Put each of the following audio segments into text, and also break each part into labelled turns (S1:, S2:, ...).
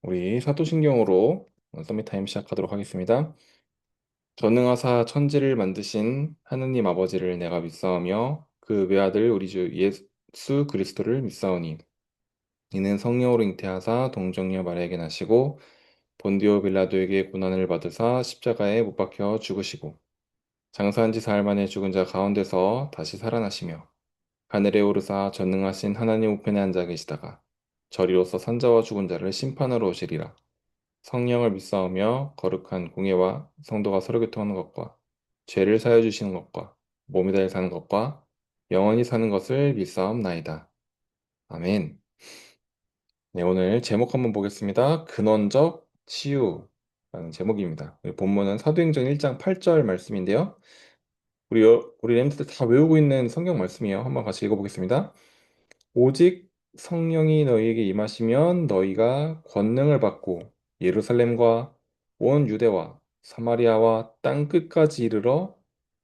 S1: 우리 사도신경으로 서밋타임 시작하도록 하겠습니다. 전능하사 천지를 만드신 하느님 아버지를 내가 믿사오며 그 외아들 우리 주 예수 그리스도를 믿사오니 이는 성령으로 잉태하사 동정녀 마리아에게 나시고 본디오 빌라도에게 고난을 받으사 십자가에 못 박혀 죽으시고 장사한 지 사흘 만에 죽은 자 가운데서 다시 살아나시며 하늘에 오르사 전능하신 하나님 우편에 앉아 계시다가 저리로서 산자와 죽은 자를 심판하러 오시리라. 성령을 믿사오며 거룩한 공예와 성도가 서로 교통하는 것과 죄를 사하여 주시는 것과 몸이 달 사는 것과 영원히 사는 것을 믿사옵나이다. 아멘. 네, 오늘 제목 한번 보겠습니다. 근원적 치유라는 제목입니다. 우리 본문은 사도행전 1장 8절 말씀인데요. 우리 렘트들 다 외우고 있는 성경 말씀이에요. 한번 같이 읽어보겠습니다. 오직 성령이 너희에게 임하시면 너희가 권능을 받고 예루살렘과 온 유대와 사마리아와 땅 끝까지 이르러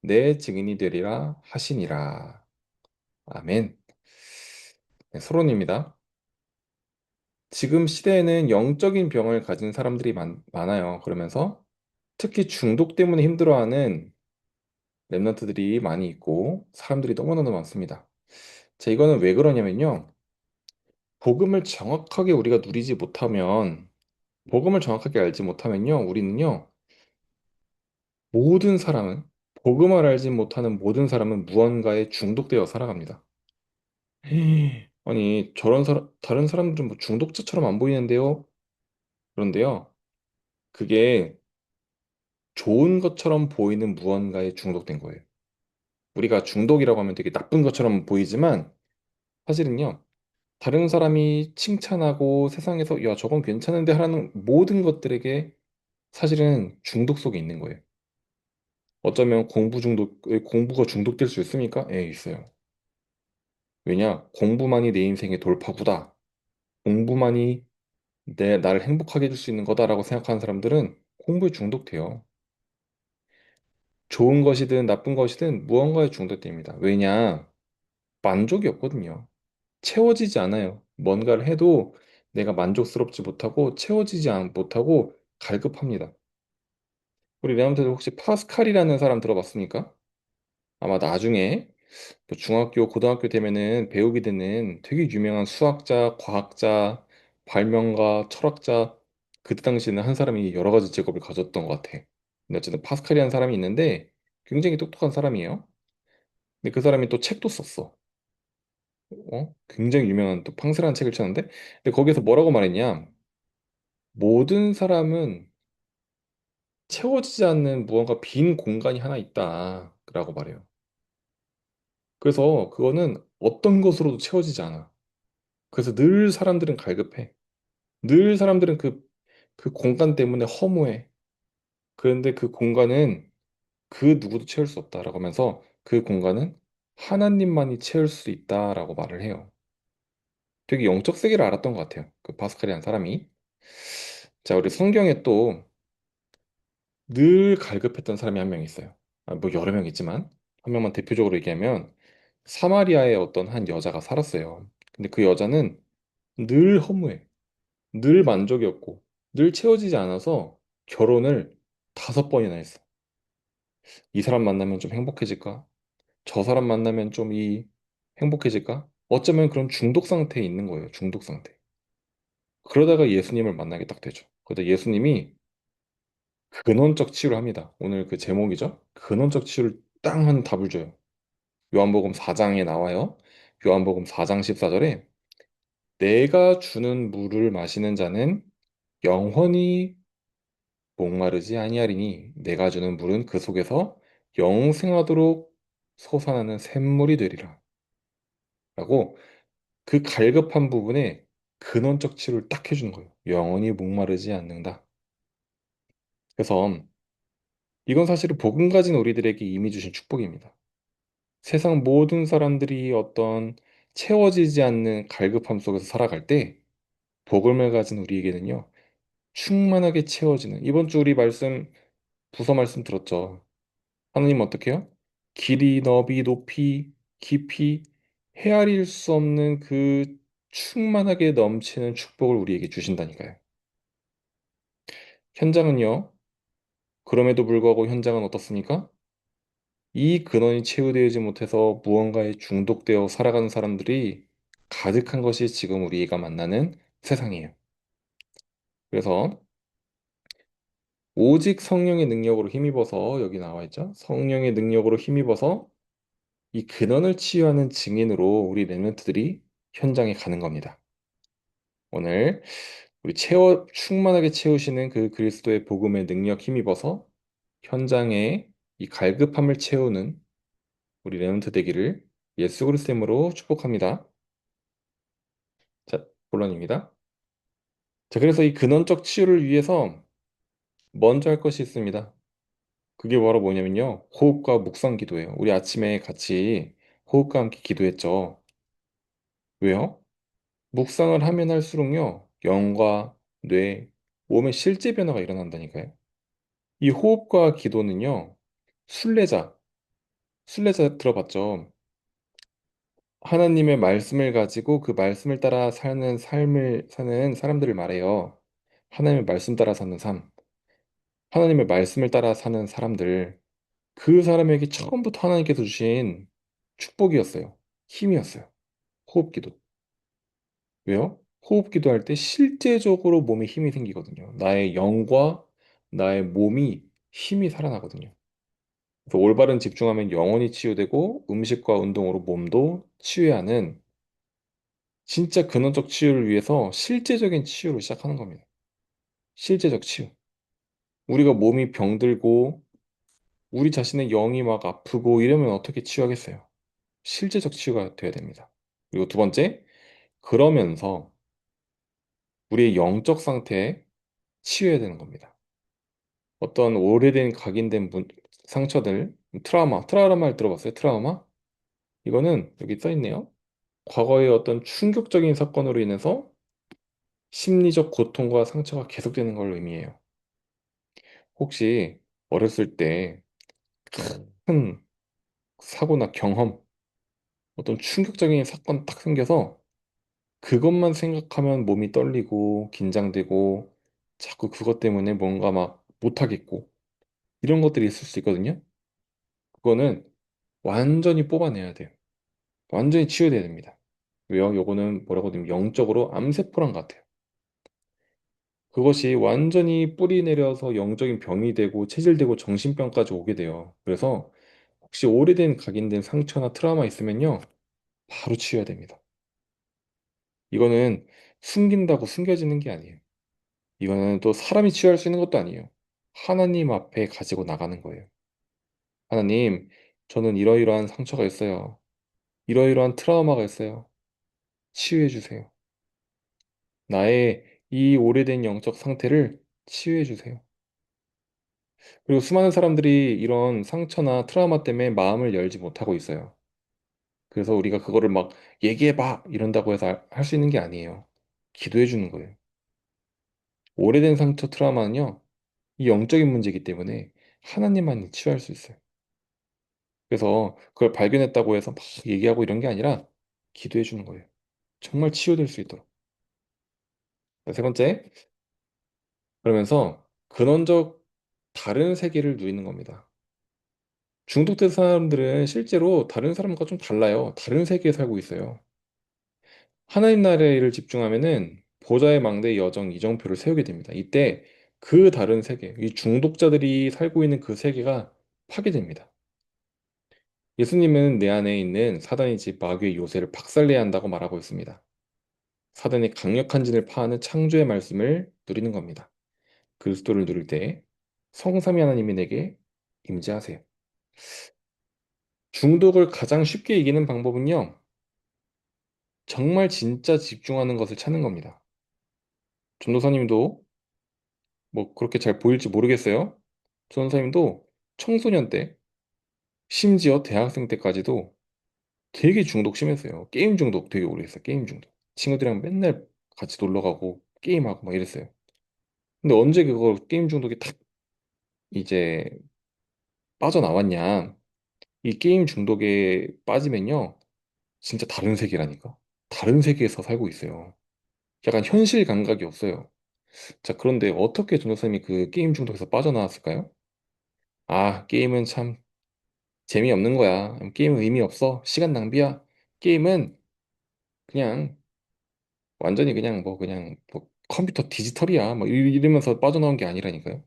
S1: 내 증인이 되리라 하시니라. 아멘. 네, 서론입니다. 지금 시대에는 영적인 병을 가진 사람들이 많아요. 그러면서 특히 중독 때문에 힘들어하는 랩런트들이 많이 있고 사람들이 너무너무 많습니다. 자, 이거는 왜 그러냐면요. 복음을 정확하게 우리가 누리지 못하면 복음을 정확하게 알지 못하면요, 우리는요, 모든 사람은, 복음을 알지 못하는 모든 사람은 무언가에 중독되어 살아갑니다. 아니, 다른 사람들은 뭐 중독자처럼 안 보이는데요? 그런데요, 그게 좋은 것처럼 보이는 무언가에 중독된 거예요. 우리가 중독이라고 하면 되게 나쁜 것처럼 보이지만, 사실은요, 다른 사람이 칭찬하고 세상에서, 야, 저건 괜찮은데 하라는 모든 것들에게 사실은 중독 속에 있는 거예요. 어쩌면 공부가 중독될 수 있습니까? 예, 있어요. 왜냐? 공부만이 내 인생의 돌파구다. 공부만이 나를 행복하게 해줄 수 있는 거다라고 생각하는 사람들은 공부에 중독돼요. 좋은 것이든 나쁜 것이든 무언가에 중독됩니다. 왜냐? 만족이 없거든요. 채워지지 않아요. 뭔가를 해도 내가 만족스럽지 못하고 못하고 갈급합니다. 우리 레나운트들 혹시 파스칼이라는 사람 들어봤습니까? 아마 나중에 또 중학교, 고등학교 되면은 배우게 되는 되게 유명한 수학자, 과학자, 발명가, 철학자, 그때 당시에는 한 사람이 여러 가지 직업을 가졌던 것 같아. 근데 어쨌든 파스칼이라는 사람이 있는데 굉장히 똑똑한 사람이에요. 근데 그 사람이 또 책도 썼어. 굉장히 유명한 또 팡스라는 책을 쳤는데 근데 거기서 뭐라고 말했냐? 모든 사람은 채워지지 않는 무언가 빈 공간이 하나 있다라고 말해요. 그래서 그거는 어떤 것으로도 채워지지 않아. 그래서 늘 사람들은 갈급해. 늘 사람들은 그 공간 때문에 허무해. 그런데 그 공간은 그 누구도 채울 수 없다라고 하면서 그 공간은 하나님만이 채울 수 있다라고 말을 해요. 되게 영적 세계를 알았던 것 같아요. 그 파스칼이라는 사람이. 자, 우리 성경에 또 늘 갈급했던 사람이 한 명 있어요. 뭐 여러 명 있지만 한 명만 대표적으로 얘기하면 사마리아에 어떤 한 여자가 살았어요. 근데 그 여자는 늘 허무해. 늘 만족이 없고 늘 채워지지 않아서 결혼을 5번이나 했어. 이 사람 만나면 좀 행복해질까? 저 사람 만나면 좀 행복해질까? 어쩌면 그런 중독 상태에 있는 거예요. 중독 상태. 그러다가 예수님을 만나게 딱 되죠. 그러다 예수님이 근원적 치유를 합니다. 오늘 그 제목이죠. 근원적 치유를 땅 하는 답을 줘요. 요한복음 4장에 나와요. 요한복음 4장 14절에 내가 주는 물을 마시는 자는 영원히 목마르지 아니하리니 내가 주는 물은 그 속에서 영생하도록 솟아나는 샘물이 되리라. 라고 그 갈급한 부분에 근원적 치료를 딱 해주는 거예요. 영원히 목마르지 않는다. 그래서 이건 사실은 복음 가진 우리들에게 이미 주신 축복입니다. 세상 모든 사람들이 어떤 채워지지 않는 갈급함 속에서 살아갈 때 복음을 가진 우리에게는요. 충만하게 채워지는 이번 주 우리 부서 말씀 들었죠. 하나님 어떻게 해요? 길이, 너비, 높이, 깊이 헤아릴 수 없는 그 충만하게 넘치는 축복을 우리에게 주신다니까요. 현장은요, 그럼에도 불구하고 현장은 어떻습니까? 이 근원이 채우되지 못해서 무언가에 중독되어 살아가는 사람들이 가득한 것이 지금 우리가 만나는 세상이에요. 그래서 오직 성령의 능력으로 힘입어서 여기 나와 있죠. 성령의 능력으로 힘입어서 이 근원을 치유하는 증인으로 우리 랩런트들이 현장에 가는 겁니다. 오늘 우리 충만하게 채우시는 그 그리스도의 복음의 능력 힘입어서 현장에 이 갈급함을 채우는 우리 랩런트 되기를 예수 그리스도 이름으로 축복합니다. 자, 본론입니다. 자, 그래서 이 근원적 치유를 위해서 먼저 할 것이 있습니다. 그게 바로 뭐냐면요. 호흡과 묵상 기도예요. 우리 아침에 같이 호흡과 함께 기도했죠. 왜요? 묵상을 하면 할수록요. 영과 뇌, 몸의 실제 변화가 일어난다니까요. 이 호흡과 기도는요. 순례자, 순례자 들어봤죠? 하나님의 말씀을 가지고 그 말씀을 따라 사는 삶을 사는 사람들을 말해요. 하나님의 말씀 따라 사는 삶. 하나님의 말씀을 따라 사는 사람들. 그 사람에게 처음부터 하나님께서 주신 축복이었어요. 힘이었어요. 호흡기도. 왜요? 호흡기도 할 때 실제적으로 몸에 힘이 생기거든요. 나의 영과 나의 몸이 힘이 살아나거든요. 그래서 올바른 집중하면 영혼이 치유되고 음식과 운동으로 몸도 치유하는 진짜 근원적 치유를 위해서 실제적인 치유를 시작하는 겁니다. 실제적 치유. 우리가 몸이 병들고 우리 자신의 영이 막 아프고 이러면 어떻게 치유하겠어요? 실제적 치유가 돼야 됩니다. 그리고 두 번째, 그러면서 우리의 영적 상태에 치유해야 되는 겁니다. 어떤 오래된 각인된 상처들, 트라우마를 들어봤어요? 트라우마? 이거는 여기 써 있네요. 과거의 어떤 충격적인 사건으로 인해서 심리적 고통과 상처가 계속되는 걸 의미해요. 혹시 어렸을 때 큰 사고나 경험, 어떤 충격적인 사건 딱 생겨서 그것만 생각하면 몸이 떨리고 긴장되고 자꾸 그것 때문에 뭔가 막 못하겠고 이런 것들이 있을 수 있거든요. 그거는 완전히 뽑아내야 돼요. 완전히 치유돼야 됩니다. 왜요? 요거는 뭐라고 하면 영적으로 암세포랑 같아요. 그것이 완전히 뿌리 내려서 영적인 병이 되고 체질되고 정신병까지 오게 돼요. 그래서 혹시 오래된 각인된 상처나 트라우마 있으면요, 바로 치유해야 됩니다. 이거는 숨긴다고 숨겨지는 게 아니에요. 이거는 또 사람이 치유할 수 있는 것도 아니에요. 하나님 앞에 가지고 나가는 거예요. 하나님, 저는 이러이러한 상처가 있어요. 이러이러한 트라우마가 있어요. 치유해 주세요. 나의 이 오래된 영적 상태를 치유해 주세요. 그리고 수많은 사람들이 이런 상처나 트라우마 때문에 마음을 열지 못하고 있어요. 그래서 우리가 그거를 막 얘기해봐! 이런다고 해서 할 수 있는 게 아니에요. 기도해 주는 거예요. 오래된 상처 트라우마는요, 이 영적인 문제이기 때문에 하나님만이 치유할 수 있어요. 그래서 그걸 발견했다고 해서 막 얘기하고 이런 게 아니라 기도해 주는 거예요. 정말 치유될 수 있도록. 세 번째, 그러면서 근원적 다른 세계를 누리는 겁니다. 중독된 사람들은 실제로 다른 사람과 좀 달라요. 다른 세계에 살고 있어요. 하나님 나라를 집중하면은 보좌의 망대 여정 이정표를 세우게 됩니다. 이때 그 다른 세계, 이 중독자들이 살고 있는 그 세계가 파괴됩니다. 예수님은 내 안에 있는 사단의 집 마귀의 요새를 박살내야 한다고 말하고 있습니다. 사단의 강력한 진을 파하는 창조의 말씀을 누리는 겁니다. 그리스도를 누릴 때 성삼위 하나님이 내게 임재하세요. 중독을 가장 쉽게 이기는 방법은요. 정말 진짜 집중하는 것을 찾는 겁니다. 전도사님도 뭐 그렇게 잘 보일지 모르겠어요. 전도사님도 청소년 때, 심지어 대학생 때까지도 되게 중독 심했어요. 게임 중독 되게 오래 했어요. 게임 중독. 친구들이랑 맨날 같이 놀러 가고 게임하고 막 이랬어요. 근데 언제 그거 게임 중독이 탁 이제 빠져나왔냐? 이 게임 중독에 빠지면요. 진짜 다른 세계라니까. 다른 세계에서 살고 있어요. 약간 현실 감각이 없어요. 자, 그런데 어떻게 전도사님이 그 게임 중독에서 빠져나왔을까요? 아, 게임은 참 재미없는 거야. 게임은 의미 없어. 시간 낭비야. 게임은 그냥 완전히 그냥 뭐 컴퓨터 디지털이야. 뭐 이러면서 빠져나온 게 아니라니까요.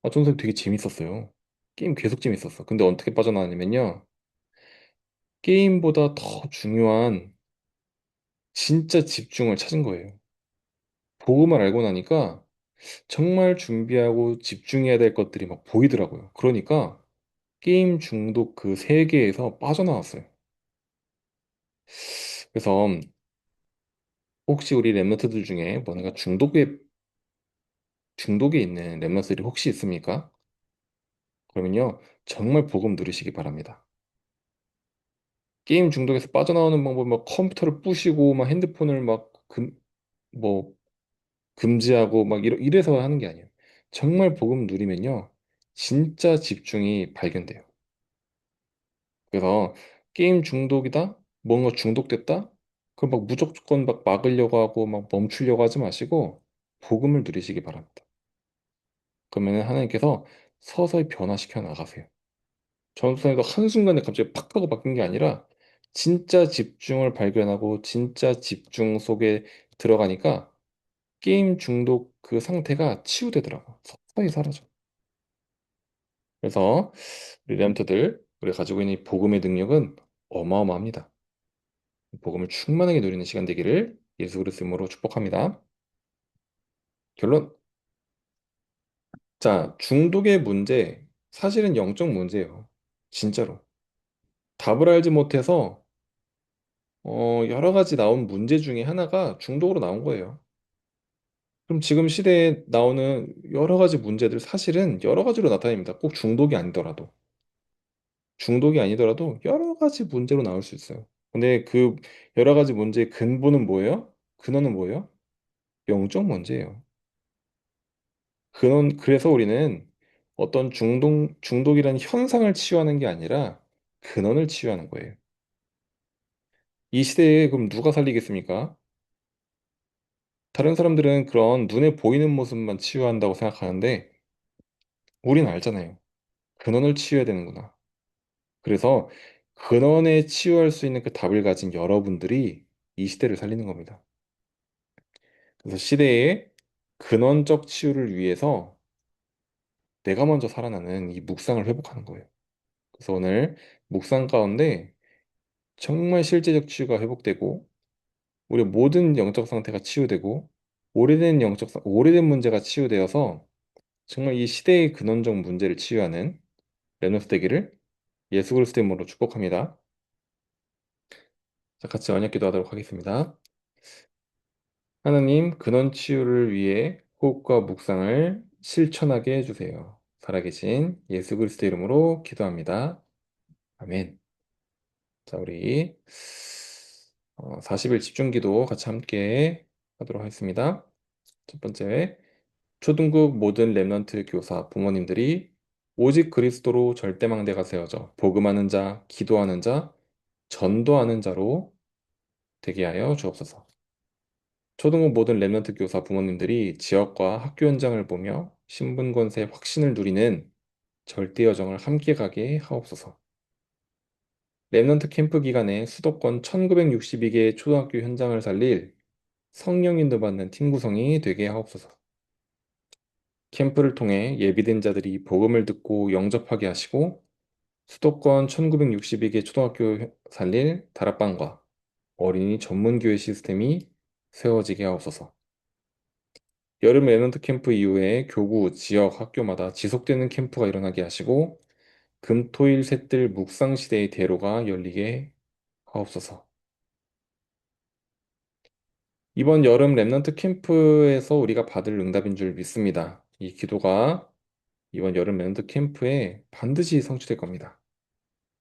S1: 아, 전도사님 되게 재밌었어요. 게임 계속 재밌었어. 근데 어떻게 빠져나왔냐면요. 게임보다 더 중요한 진짜 집중을 찾은 거예요. 복음을 알고 나니까 정말 준비하고 집중해야 될 것들이 막 보이더라고요. 그러니까 게임 중독 그 세계에서 빠져나왔어요. 그래서 혹시 우리 랩너트들 중에 뭔가 중독에 있는 랩너트들이 혹시 있습니까? 그러면요, 정말 복음 누리시기 바랍니다. 게임 중독에서 빠져나오는 방법, 막 컴퓨터를 부시고, 막 핸드폰을 뭐, 금지하고, 막 이래서 하는 게 아니에요. 정말 복음 누리면요, 진짜 집중이 발견돼요. 그래서 게임 중독이다? 뭔가 중독됐다? 그럼 막 무조건 막 막으려고 하고 막 멈추려고 하지 마시고 복음을 누리시기 바랍니다. 그러면 하나님께서 서서히 변화시켜 나가세요. 전도사님도 한순간에 갑자기 팍 하고 바뀐 게 아니라 진짜 집중을 발견하고 진짜 집중 속에 들어가니까 게임 중독 그 상태가 치유되더라고. 서서히 사라져. 그래서 우리 램터들 우리가 가지고 있는 이 복음의 능력은 어마어마합니다. 복음을 충만하게 누리는 시간 되기를 예수 그리스도 이름으로 축복합니다. 결론. 자, 중독의 문제 사실은 영적 문제예요. 진짜로. 답을 알지 못해서 여러 가지 나온 문제 중에 하나가 중독으로 나온 거예요. 그럼 지금 시대에 나오는 여러 가지 문제들 사실은 여러 가지로 나타납니다. 꼭 중독이 아니더라도. 중독이 아니더라도 여러 가지 문제로 나올 수 있어요. 근데 그 여러 가지 문제의 근본은 뭐예요? 근원은 뭐예요? 영적 문제예요. 그래서 우리는 어떤 중독이라는 현상을 치유하는 게 아니라 근원을 치유하는 거예요. 이 시대에 그럼 누가 살리겠습니까? 다른 사람들은 그런 눈에 보이는 모습만 치유한다고 생각하는데 우리는 알잖아요. 근원을 치유해야 되는구나. 그래서 근원에 치유할 수 있는 그 답을 가진 여러분들이 이 시대를 살리는 겁니다. 그래서 시대의 근원적 치유를 위해서 내가 먼저 살아나는 이 묵상을 회복하는 거예요. 그래서 오늘 묵상 가운데 정말 실제적 치유가 회복되고 우리 모든 영적 상태가 치유되고 오래된 문제가 치유되어서 정말 이 시대의 근원적 문제를 치유하는 레노스 되기를 예수 그리스도 이름으로 축복합니다. 자, 같이 언약 기도하도록 하겠습니다. 하나님, 근원 치유를 위해 호흡과 묵상을 실천하게 해주세요. 살아계신 예수 그리스도 이름으로 기도합니다. 아멘. 자, 우리 40일 집중기도 같이 함께 하도록 하겠습니다. 첫 번째, 초등급 모든 랩넌트 교사 부모님들이 오직 그리스도로 절대망대가 세워져 복음하는 자, 기도하는 자, 전도하는 자로 되게 하여 주옵소서. 초등급 모든 랩넌트 교사 부모님들이 지역과 학교 현장을 보며 신분 권세 확신을 누리는 절대 여정을 함께 가게 하옵소서. 랩넌트 캠프 기간에 수도권 1962개 초등학교 현장을 살릴 성령 인도받는 팀 구성이 되게 하옵소서. 캠프를 통해 예비된 자들이 복음을 듣고 영접하게 하시고 수도권 1962개 초등학교 살릴 다락방과 어린이 전문교회 시스템이 세워지게 하옵소서. 여름 레넌트 캠프 이후에 교구, 지역, 학교마다 지속되는 캠프가 일어나게 하시고 금, 토, 일, 셋들 묵상시대의 대로가 열리게 하옵소서. 이번 여름 랩넌트 캠프에서 우리가 받을 응답인 줄 믿습니다. 이 기도가 이번 여름 랩넌트 캠프에 반드시 성취될 겁니다.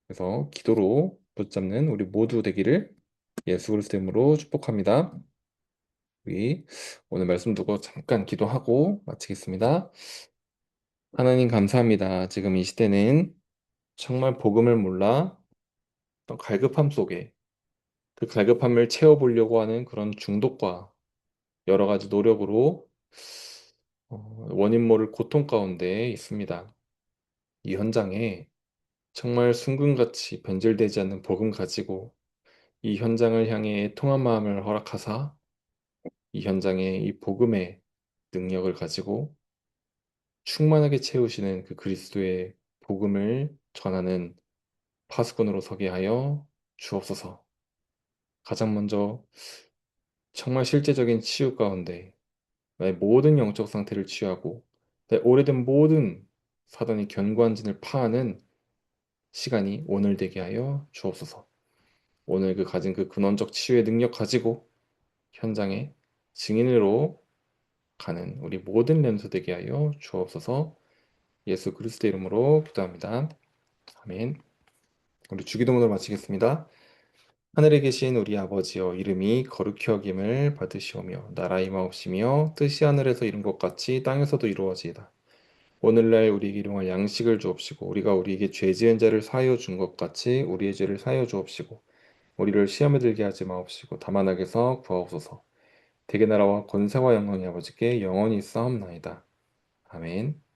S1: 그래서 기도로 붙잡는 우리 모두 되기를 예수 그리스도 이름으로 축복합니다. 우리 오늘 말씀 두고 잠깐 기도하고 마치겠습니다. 하나님 감사합니다. 지금 이 시대는 정말 복음을 몰라 어떤 갈급함 속에 그 갈급함을 채워보려고 하는 그런 중독과 여러 가지 노력으로 원인 모를 고통 가운데 있습니다. 이 현장에 정말 순금같이 변질되지 않는 복음 가지고 이 현장을 향해 통한 마음을 허락하사 이 현장에 이 복음의 능력을 가지고 충만하게 채우시는 그 그리스도의 복음을 전하는 파수꾼으로 서게 하여 주옵소서. 가장 먼저 정말 실제적인 치유 가운데 나의 모든 영적 상태를 치유하고 내 오래된 모든 사단이 견고한 진을 파하는 시간이 오늘 되게 하여 주옵소서. 오늘 그 가진 그 근원적 치유의 능력 가지고 현장에 증인으로 가는 우리 모든 렘서 되게 하여 주옵소서. 예수 그리스도 이름으로 기도합니다. 아멘. 우리 주기도문을 마치겠습니다. 하늘에 계신 우리 아버지여 이름이 거룩히 여김을 받으시오며 나라 임하옵시며 뜻이 하늘에서 이룬 것 같이 땅에서도 이루어지이다. 오늘날 우리에게 일용할 양식을 주옵시고 우리가 우리에게 죄 지은 자를 사하여 준 것 같이 우리의 죄를 사하여 주옵시고 우리를 시험에 들게 하지 마옵시고 다만 악에서 구하옵소서. 대개 나라와 권세와 영광이 아버지께 영원히 있사옵나이다. 아멘.